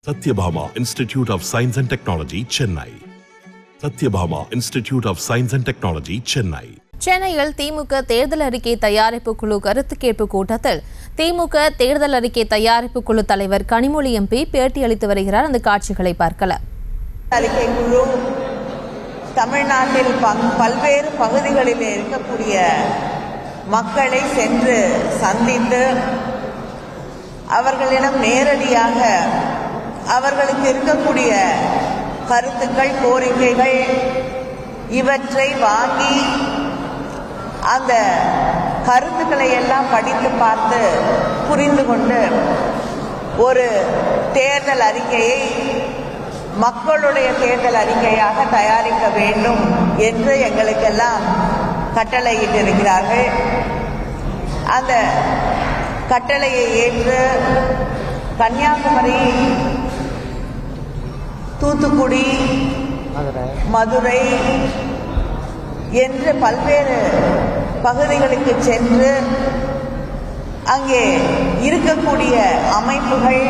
Satyabhama Institute of Science and Technology, Chennai. Satyabhama Institute of Science and Technology, Chennai. சென்னையில் திமுக தேர்தல் அறிக்கை தயாரிப்பு குழு கருத்து கேட்பு கூட்டத்தில் திமுக தேர்தல் அறிக்கை தயாரிப்பு குழு தலைவர் கனிமொழி எம்பி பேட்டியளித்து வருகிறார். அந்த காட்சிகளை பார்க்கலாம். அறிக்கை குழு தமிழ்நாட்டில் பல்வேறு பகுதிகளில் இருக்கக்கூடிய மக்களை சென்று சந்தித்து அவர்களிடம் நேரடியாக அவர்களுக்கு இருக்கக்கூடிய கருத்துக்கள், கோரிக்கைகள் இவற்றை வாங்கி அந்த கருத்துக்களை எல்லாம் படித்து பார்த்து புரிந்து கொண்டு ஒரு தேர்தல் அறிக்கையை மக்களுடைய தேர்தல் அறிக்கையாக தயாரிக்க வேண்டும் என்று எங்களுக்கெல்லாம் கட்டளையிட்டிருக்கிறார்கள். அந்த கட்டளையை ஏற்று கன்னியாகுமரி, தூத்துக்குடி, மதுரை என்று பல்வேறு பகுதிகளுக்கு சென்று அங்கே இருக்கக்கூடிய அமைப்புகள்,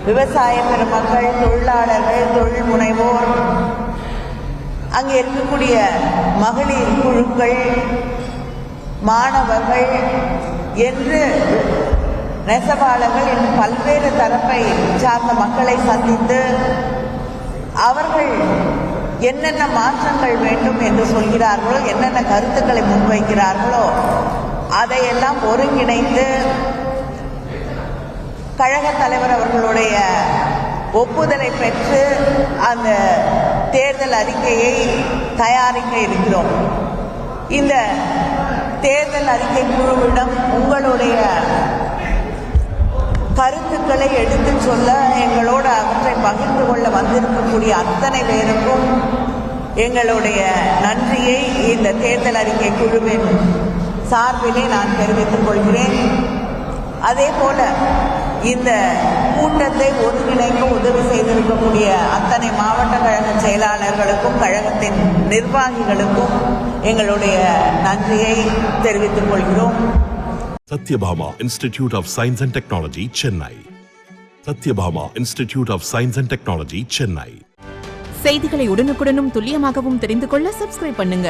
விவசாய பெருமக்கள், தொழிலாளர்கள், தொழில் முனைவோர், அங்கே இருக்கக்கூடிய மகளிர் குழுக்கள், மாணவர்கள் என்று நெசவாளர்கள் என்று பல்வேறு தரப்பை சார்ந்த மக்களை சந்தித்து அவர்கள் என்னென்ன மாற்றங்கள் வேண்டும் என்று சொல்கிறார்களோ, என்னென்ன கருத்துக்களை முன்வைக்கிறார்களோ அதையெல்லாம் ஒருங்கிணைத்து கழக தலைவர் அவர்களுடைய ஒப்புதலை பெற்று அந்த தேர்தல் அறிக்கையை தயாரிக்க இருக்கிறோம். இந்த தேர்தல் அறிக்கை குழுவிடம் உங்களுடைய கருத்துக்களை எடுத்து சொல்ல, எங்களோடு அவற்றை பகிர்ந்து கொள்ள வந்திருக்கக்கூடிய அத்தனை பேருக்கும் எங்களுடைய நன்றியை இந்த தேர்தல் அறிக்கை குழுவின் சார்பிலே நான் தெரிவித்துக் கொள்கிறேன். அதே போல இந்த கூட்டத்தை ஒருங்கிணைக்க உதவி செய்திருக்கக்கூடிய அத்தனை மாவட்ட கழக செயலாளர்களுக்கும் கழகத்தின் நிர்வாகிகளுக்கும் எங்களுடைய நன்றியை தெரிவித்துக் கொள்கிறோம். Satyabhama Institute of Science and Technology, Chennai. Satyabhama Institute of Science and Technology, Chennai. செய்திகளை உடனுக்குடனும் துல்லியமாகவும் தெரிந்து கொள்ள சப்ஸ்கிரைப் பண்ணுங்க.